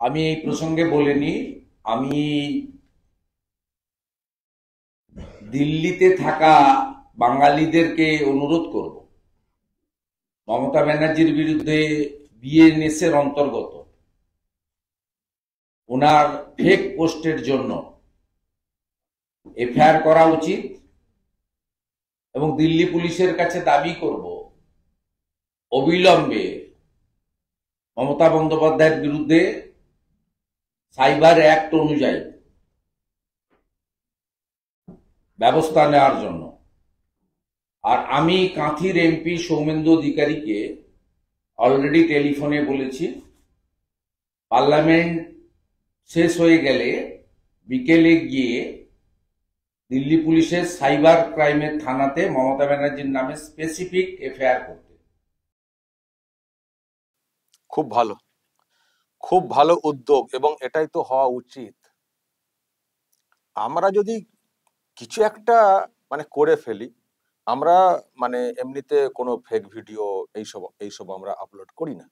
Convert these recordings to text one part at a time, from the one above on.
আমি এই প্রসঙ্গে বলিনি। আমি দিল্লিতে থাকা বাঙালিদেরকে অনুরোধ করব, মমতা ব্যানার্জির বিরুদ্ধে বিএনএস এর অন্তর্গত ওনার ফেক পোস্টের জন্য এফআইআর করা উচিত এবং দিল্লি পুলিশের কাছে দাবি করব অবিলম্বে মমতা বন্দ্যোপাধ্যায়ের বিরুদ্ধে সাইবার অ্যাক্ট অনুযায়ী ব্যবস্থা নেওয়ার জন্য। আর আমি কাঁথির এমপি সৌমেন্দু অধিকারীকে অলরেডি টেলিফোনে বলেছি, পার্লামেন্ট শেষ হয়ে গেলে বিকেলে গিয়ে দিল্লি পুলিশের সাইবার ক্রাইমের থানাতে মমতা ব্যানার্জির নামে স্পেসিফিক এফআইআর করতে। খুব ভালো, খুব ভালো উদ্যোগ, এবং এটাই তো হওয়া উচিত। আমরা যদি কিছু একটা করে ফেলি, আমরা এমনিতে কোনো ফেক ভিডিও এইসব এইসব আমরা আপলোড করি না।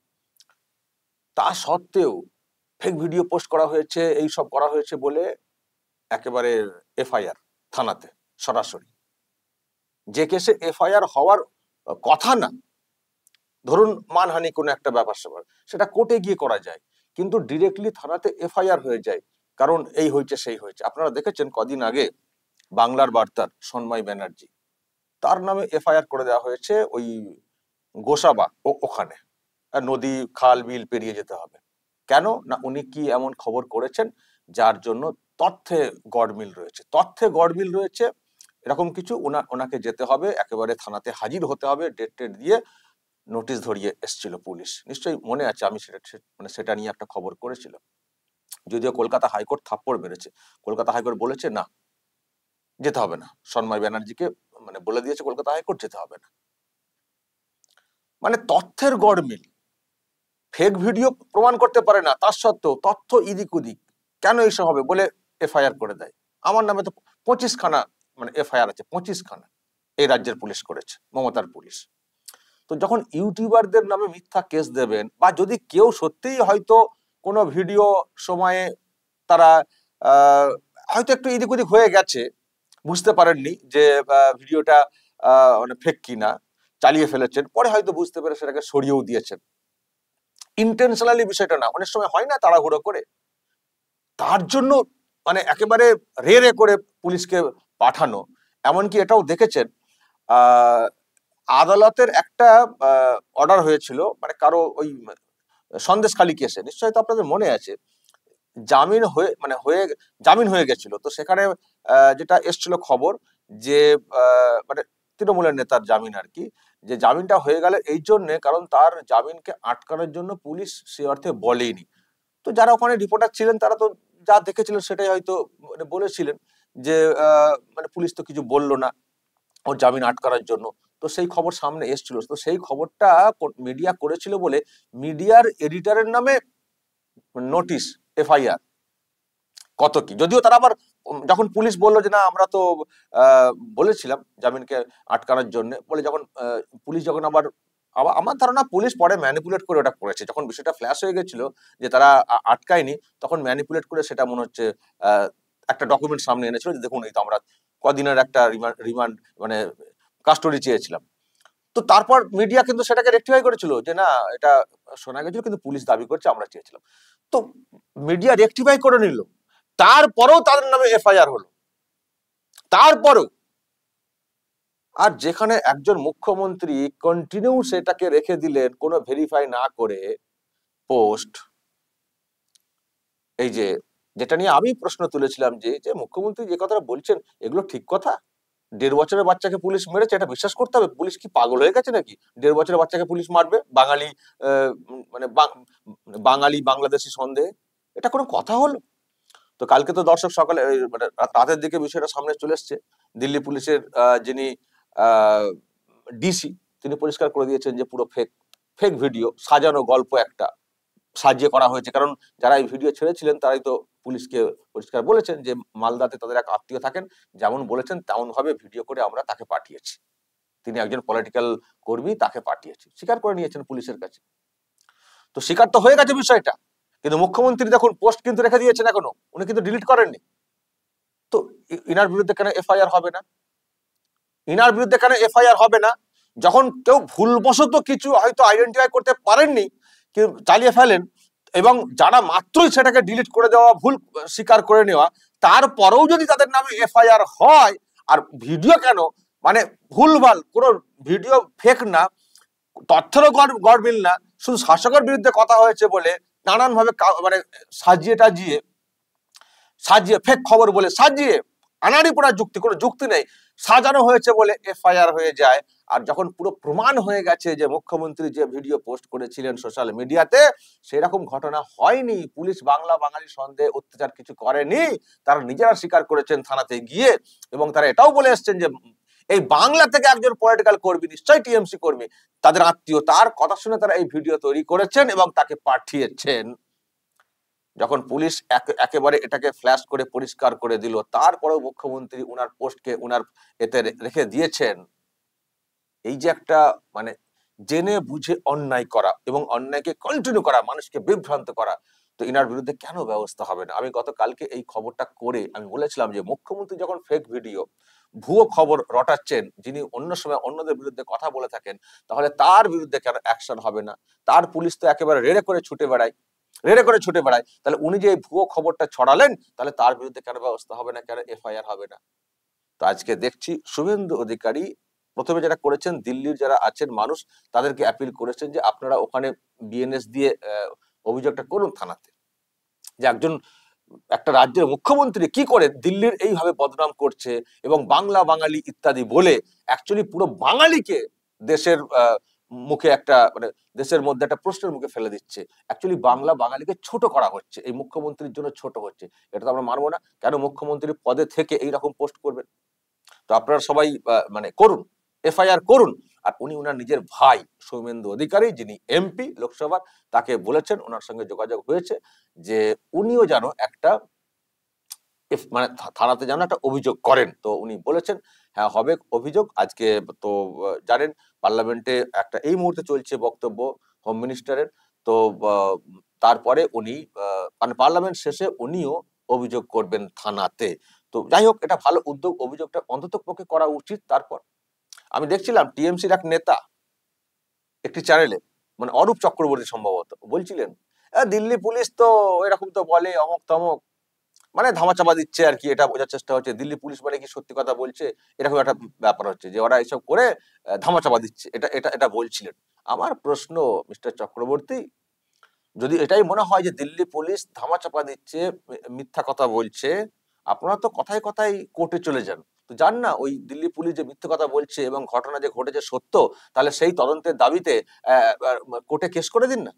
তা সত্ত্বেও ফেক ভিডিও পোস্ট করা হয়েছে, এইসব করা হয়েছে বলে একেবারে এফআইআর থানাতে সরাসরি, যে কেসে এফআইআর হওয়ার কথা না। ধরুন মানহানি কোনো একটা ব্যাপার স্যাপার, সেটা কোর্টে গিয়ে করা যায়, কিন্তু ডিরেক্টলি থানাতে এফআইআর হয়ে যায়, কারণ এই হয়েছে সেই হয়েছে। আপনারা দেখেছেন কদিন আগে বাংলার বার্তার সন্ময় ব্যানার্জি, তার নামে এফআইআর করে দেওয়া হয়েছে ওই গোসাবা ওখানে। নদী খাল বিল পেরিয়ে যেতে হবে। কেন না, উনি কি এমন খবর করেছেন যার জন্য তথ্যে গড়মিল রয়েছে, এরকম কিছু ওনাকে যেতে হবে, একেবারে থানাতে হাজির হতে হবে, ডেট টেট দিয়ে নোটিশ ধরিয়ে এসেছিল পুলিশ। নিশ্চয়ই মনে আছে, আমি সেটা নিয়ে একটা খবর করেছিলাম। যদিও কলকাতা হাইকোর্ট থাপ্পড় মেরেছে, কলকাতা হাইকোর্ট বলেছে না, যেতে হবে না। সন্ময় ব্যানার্জিকে বলে দিয়েছে কলকাতা হাইকোর্ট, যেতে হবে না। তথ্যের গড়মিল, ফেক ভিডিও প্রমাণ করতে পারে না, তার সত্ত্বেও তথ্য ইদিক উদিক কেন এইসব হবে বলে এফআইআর করে দেয়। আমার নামে তো 25খানা এফআইআর আছে, 25খানা এই রাজ্যের পুলিশ করেছে, মমতার পুলিশ। তো যখন ইউটিউবারদের নামে মিথ্যা কেস দেবেন, বা যদি কেউ সত্যিই হয়তো কোনো ভিডিও সময়ে তারা হয়তো একটু এদিক ওদিক হয়ে গেছে, বুঝতে পারেননি যে ভিডিওটা ফেক কিনা, চালিয়ে ফেলেছেন, পরে হয়তো বুঝতে পেরে সেটাকে সরিয়েও দিয়েছেন। ইন্টেনশনালি বিষয়টা না, অনেক সময় হয় না তাড়াহুড়ো করে, তার জন্য একেবারে রে রে করে পুলিশকে পাঠানো। এমনকি এটাও দেখেছেন, আদালতের একটা অর্ডার হয়েছিল কারো ওই সন্দেশখালী কেসে, নিশ্চয়ই তো আপনাদের মনে আছে, জামিন হয়ে গেছিল। তো সেখানে যেটা এসছিল খবর যে তৃণমূলের নেতার জামিন আর কি, যে জামিনটা হয়ে গেল এই জন্য কারণ তার জামিনকে আটকানোর জন্য পুলিশ সে অর্থে বলেনি। তো যারা ওখানে রিপোর্টার ছিলেন তারা তো যা দেখেছিলেন সেটাই হয়তো বলেছিলেন যে পুলিশ তো কিছু বললো না ওর জামিন আটকানোর জন্য। তো সেই খবর সামনে এসেছিল, তো সেই খবরটা মিডিয়া করেছিল বলে মিডিয়ার এডিটরের নামে নোটিশ, এফআইআর, কত কি। যদিও তারা আবার যখন পুলিশ বললো যে না আমরা তো বলেছিলাম জামিনকে আটকানোর জন্য বলে, যখন পুলিশ যখন আবার আমার ধারণা পুলিশ পরে ম্যানিপুলেট করে ওটা করেছে, যখন বিষয়টা ফ্ল্যাশ হয়ে গেছিল যে তারা আটকায়নি, তখন ম্যানিপুলেট করে সেটা মনে হচ্ছে একটা ডকুমেন্ট সামনে এনেছিল যে দেখুন এই তো আমরা কদিনের একটা রিমান্ড কাস্টডি চেয়েছিলাম। তো তারপর মিডিয়া কিন্তু সেটাকে রেকটিফাই করেছিল যে না এটা শোনা গেছিল কিন্তু পুলিশ দাবি করছে আমরা চেয়েছিলাম। তো মিডিয়া রেকটিফাই করে নিল, তারপরেও তাদের নামে এফআইআর হলো, তারপরেও। আর যেখানে একজন মুখ্যমন্ত্রী কন্টিনিউ সেটাকে রেখে দিলেন কোনো ভেরিফাই না করে পোস্ট, এই যে যেটা নিয়ে আমি প্রশ্ন তুলেছিলাম যে মুখ্যমন্ত্রী যে কথাটা বলছেন এগুলো ঠিক কথা? 1.5 বছরের বাচ্চাকে পুলিশ মেরেছে, এটা বিশ্বাস করতে হবে? পুলিশ কি পাগল হয়ে গেছে নাকি 1.5 বছরের বাচ্চাকে পুলিশ মারবে বাঙালি বাঙালি বাংলাদেশি সন্দেহে? এটা কোনো কথা হলো? তো কালকে তো দর্শক সকালে রাতের দিকে বিষয়টা সামনে চলে এসছে। দিল্লি পুলিশের যিনি ডিসি তিনি পরিষ্কার করে দিয়েছেন যে পুরো ফেক ফেক ভিডিও, সাজানো গল্প একটা সাজিয়ে করা হয়েছে। কারণ যারা এই ভিডিও ছেড়েছিলেন তারাই তো পুলিশকে পরিষ্কার বলেছেন যে মালদাতে তাদের এক আত্মীয় থাকেন, যেমন বলেছেন তেমন ভাবে ভিডিও করে আমরা তাকে পাঠিয়েছি, তিনি একজন পলিটিক্যাল কর্মী, তাকে পাঠিয়েছি, স্বীকার করে নিয়েছেন পুলিশের কাছে। তো স্বীকার তো হয়ে গেছে বিষয়টা, কিন্তু মুখ্যমন্ত্রী দেখুন পোস্ট কিন্তু রেখে দিয়েছেন, এখনো উনি কিন্তু ডিলিট করেননি। তো ইনার বিরুদ্ধে কেন এফআইআর হবে না? ইনার বিরুদ্ধে কেন এফআইআর হবে না? যখন কেউ ভুলবশত কিছু হয়তো আইডেন্টিফাই করতে পারেননি, কেউ চালিয়ে ফেলেন, এবং যারা মাত্রই সেটাকে ডিলিট করে দেওয়া, ভুল স্বীকার করে নেওয়া, তারপরেও যদি তাদের নামে এফআইআর হয়, আর ভিডিও কেন, মানে ভুলভাল কোনো ভিডিও ফেক না, তথ্যেরও গড়মিল না, শুধু শাসকের বিরুদ্ধে কথা হয়েছে বলে নানান ভাবে মানে সাজিয়ে টাজিয়ে সাজিয়ে ফেক খবর বলে সাজিয়ে আনারই পড়া যুক্তি, কোনো যুক্তি নেই, সাজানো হয়েছে বলে এফআইআর হয়ে যায়। আর যখন পুরো প্রমাণ হয়ে গেছে যে মুখ্যমন্ত্রী যে ভিডিও পোস্ট করেছিলেন সোশ্যাল মিডিয়াতে সেরকম ঘটনা হয়নি, পুলিশ বাংলা বাঙালি সন্দেহে অত্যাচার কিছু করেনি, তারা নিজেরা স্বীকার করেছেন থানাতে গিয়ে, এবং তারা এটাও বলে এসছেন যে এই বাংলা থেকে একজন পলিটিক্যাল কর্মী, নিশ্চয়ই টিএমসি কর্মী, তাদের আত্মীয়, তার কথা শুনে তারা এই ভিডিও তৈরি করেছেন এবং তাকে পাঠিয়েছেন। যখন পুলিশ একেবারে এটাকে ফ্ল্যাশ করে পরিষ্কার করে দিল, তারপরেও মুখ্যমন্ত্রী উনার পোস্টকে উনার এতে রেখে দিয়েছেন। এই যে একটা মানে জেনে বুঝে অন্যায় করা এবং অন্যায়কে কন্টিনিউ করা, মানুষকে বিভ্রান্ত করা, তো ইনার বিরুদ্ধে কেন ব্যবস্থা হবে না? আমি গতকালকে এই খবরটা করে আমি বলেছিলাম যে মুখ্যমন্ত্রী যখন ফেক ভিডিও, ভুয়ো খবর রটাচ্ছেন, যিনি অন্য সময় অন্যদের বিরুদ্ধে কথা বলে থাকেন, তাহলে তার বিরুদ্ধে কেন অ্যাকশন হবে না? তার পুলিশ তো একেবারে রেড়ে করে ছুটে বেড়ায়, তাহলে উনি যে ভুয়ো খবরটা ছড়ালেন, তাহলে তার বিরুদ্ধে কেন ব্যবস্থা হবে না, কেন এফআইআর হবে না? তো আজকে দেখছি শুভেন্দু অধিকারী প্রথমে যেটা করেছেন, দিল্লির যারা আছেন মানুষ তাদেরকে অ্যাপিল করেছেন যে আপনারা ওখানে বিএনএস দিয়ে অভিযোগটা করুন থানাতে, যে একটা রাজ্যের মুখ্যমন্ত্রী কি করে দিল্লির এইভাবে বদনাম করছে এবং বাংলা বাঙালি ইত্যাদি বলে অ্যাকচুয়ালি পুরো বাঙালিকে দেশের মুখে একটা মানে দেশের মধ্যে একটা প্রশ্নের মুখে ফেলে দিচ্ছে। অ্যাকচুয়ালি বাংলা বাঙালিকে ছোট করা হচ্ছে, এই মুখ্যমন্ত্রীর জন্য ছোট হচ্ছে। এটা তো আমরা মানবো না। কেন মুখ্যমন্ত্রী পদে থেকে এইরকম পোস্ট করবেন? তো আপনারা সবাই মানে করুন, এফআইআর করুন। আর উনি ওনার নিজের ভাই সৌমেন্দু অধিকারী, যিনি এমপি লোকসভার, তাকে বলেছেন, ওনার সঙ্গে যোগাযোগ হয়েছে যে উনিও যেন একটা মানে থানাতে যেন একটা অভিযোগ করেন। তো উনি বলেছেন হ্যাঁ হবে অভিযোগ। আজকে তো জানেন পার্লামেন্টে একটা এই মুহূর্তে চলছে বক্তব্য হোম মিনিস্টারের, তো তারপরে উনি মানে পার্লামেন্ট শেষে উনিও অভিযোগ করবেন থানাতে। তো যাই হোক, এটা ভালো উদ্যোগ, অভিযোগটা অন্তত পক্ষে করা উচিত। তারপর আমি দেখছিলাম টিএমসির এক নেতা একটি চ্যানেলে, মানে অরূপ চক্রবর্তী সম্ভবত, বলছিলেন দিল্লি পুলিশ তো এরকম তো বলে অমক তমক, মানে ধামাচাপা দিচ্ছে আর কি, এটা বোঝার চেষ্টা হচ্ছে দিল্লি পুলিশ মানে কি সত্যি কথা বলছে, এরকম একটা ব্যাপার হচ্ছে যে ওরা এসব করে ধামাচাপা দিচ্ছে, এটা এটা এটা বলছিলেন। আমার প্রশ্ন মিস্টার চক্রবর্তী, যদি এটাই মনে হয় যে দিল্লি পুলিশ ধামাচাপা দিচ্ছে, মিথ্যা কথা বলছে, আপনারা তো কথায় কথায় কোর্টে চলে যান, তো যান না, ওই দিল্লি পুলিশ যে মিথ্যা কথা বলছে এবং ঘটনা যে ঘটেছে সত্য, তাহলে সেই তদন্তের দাবিতে কোর্টে কেস করে দিন না।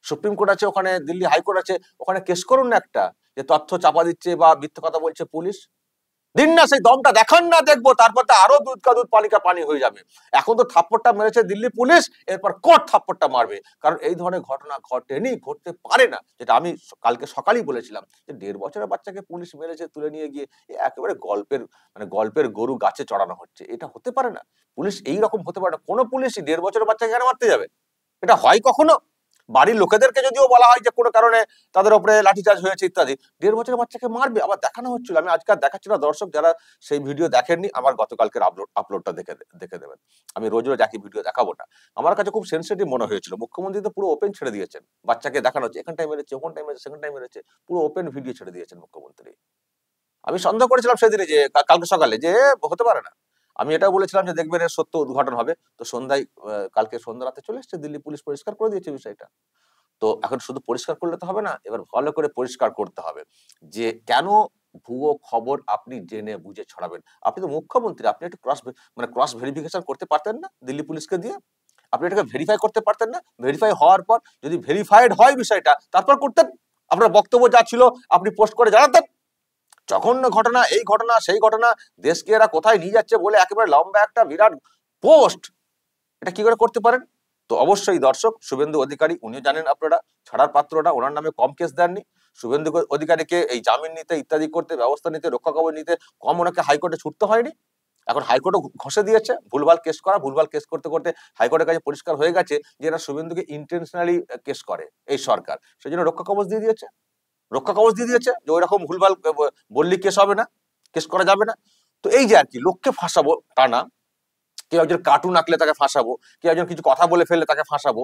সুপ্রিম কোর্ট আছে ওখানে, দিল্লি হাইকোর্ট আছে, ওখানে কেস করুন না একটা, যে তথ্য চাপা দিচ্ছে বা মিথ্যা কথা বলছে পুলিশ। দিন না, সেই দমটা দেখান না, দেখবো, তারপর তো আরো দুধ কা দুধ পানি কা পানি হয়ে যাবে। এখন তো থাপ্পড়টা মেরেছে দিল্লি পুলিশ, এরপর কোর্ট থাপ্পড়টা মারবে, কারণ এই ধরনের ঘটনা ঘটেনি, ঘটতে পারে না। যেটা আমি কালকে সকালেই বলেছিলাম যে 1.5 বছরের বাচ্চাকে পুলিশ মেরেছে, তুলে নিয়ে গিয়ে একেবারে গল্পের গরু গাছে চড়ানো হচ্ছে, এটা হতে পারে না। পুলিশ এইরকম হতে পারে না, কোনো পুলিশই 1.5 বছরের বাচ্চাকে কেন মারতে যাবে? এটা হয় কখনো? বাড়ির লোকেদেরকে যদিও বলা হয় যে কোনো কারণে তাদের উপরে লাঠিচার্জ হয়েছে ইত্যাদি, 1.5 বছরের বাচ্চাকে মারবে? আবার দেখানো হচ্ছিল, আমি আজকাল দেখাচ্ছি না, দর্শক যারা সেই ভিডিও দেখেননি আমার গতকালকের আপলোডটা দেখে দেবেন। আমি রোজ রোজ একই ভিডিও দেখাবো না। আমার কাছে খুব সেন্সিটিভ মনে হয়েছিল, মুখ্যমন্ত্রী তো পুরো ওপেন ছেড়ে দিয়েছেন, বাচ্চাকে দেখানো হচ্ছে, এখানটায় মেরেছে, ওখানটায় মেরেছে, সেখানটায় মেরেছে, পুরো ওপেন ভিডিও ছেড়ে দিয়েছেন মুখ্যমন্ত্রী। আমি সন্দেহ করেছিলাম সেদিনে যে কালকে সকালে যে হতে পারে না, আমি এটাও বলেছিলাম যে দেখবেন এর সত্য উদ্ঘাটন হবে। তো সন্ধ্যায় কালকে সন্ধ্যা রাতে চলে এসছে, দিল্লি পুলিশ পরিষ্কার করে দিয়েছে বিষয়টা। তো এখন শুধু পরিষ্কার করলে তো হবে না, এবার ভালো করে পরিষ্কার করতে হবে যে কেন ভুয়ো খবর আপনি জেনে বুঝে ছড়াবেন। আপনি তো মুখ্যমন্ত্রী, আপনি একটু ক্রস ভেরিফিকেশন করতে পারতেন না দিল্লি পুলিশকে দিয়ে? আপনি এটাকে ভেরিফাই করতে পারতেন না? ভেরিফাই হওয়ার পর যদি ভেরিফাইড হয় বিষয়টা, তারপর করতেন। আপনার বক্তব্য যা ছিল আপনি পোস্ট করে জানাতেন। জঘন্য ঘটনা, এই ঘটনা সেই ঘটনা, দেশকে এরা কোথায় নিয়ে যাচ্ছে বলে একেবারে লম্বা একটা বিরাট পোস্ট, এটা কি করে করতে পারেন? তো অবশ্যই দর্শক, শুভেন্দু অধিকারী উনিও জানেন আপনারা ছাড়ার পাত্রটা, ওনার নামে কম কেস দেননি। শুভেন্দু অধিকারীকে এই জামিন নিতে ইত্যাদি করতে, ব্যবস্থা নিতে, রক্ষা কবচ নিতে কম ওনাকে হাইকোর্টে ছুটতে হয়নি। এখন হাইকোর্টও ঘষে দিয়েছে, ভুলভাল কেস করতে করতে হাইকোর্টের কাছে পরিষ্কার হয়ে গেছে যে এরা শুভেন্দুকে ইন্টেনশনালি কেস করে এই সরকার, সেই জন্য রক্ষা কবচ দিয়ে দিয়েছে যে ওই রকম ভুলভাল বললি কেস হবে না, কেস করা যাবে না। তো এই যে আর কি লোককে ফাঁসাবো টানা, কেউ একজন কার্টুন আঁকলে তাকে ফাঁসাবো, কেউ একজন কিছু কথা বলে ফেললে তাকে ফাঁসাবো,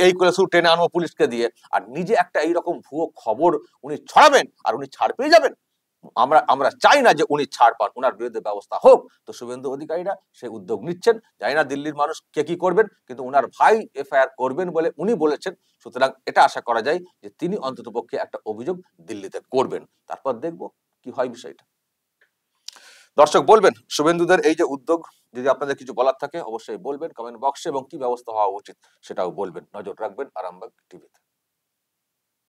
এই করে শুধু টেনে আনবো পুলিশকে দিয়ে, আর নিজে একটা এইরকম ভুয়ো খবর উনি ছড়াবেন আর উনি ছাড় পেয়ে যাবেন। আমরা চাই না যে উনি ছাড় পান, ওনার বিরুদ্ধে ব্যবস্থা হোক। তো শুভেন্দু অধিকারীরা সেই উদ্যোগ নিচ্ছেন, জানি না দিল্লির মানুষ কে কি করবেন, কিন্তু ওনার ভাই এফআইআর করবেন বলে উনি বলেছেন। সুতরাং এটা আশা করা যায় যে তিনি অন্ততপক্ষে একটা অভিযোগ দিল্লিতে করবেন, তারপর দেখবো কি হয় বিষয়টা। দর্শক বলবেন শুভেন্দুদের এই যে উদ্যোগ, যদি আপনাদের কিছু বলার থাকে অবশ্যই বলবেন কমেন্ট বক্সে, এবং কি ব্যবস্থা হওয়া উচিত সেটাও বলবেন। নজর রাখবেন আরামবাগ টিভিতে।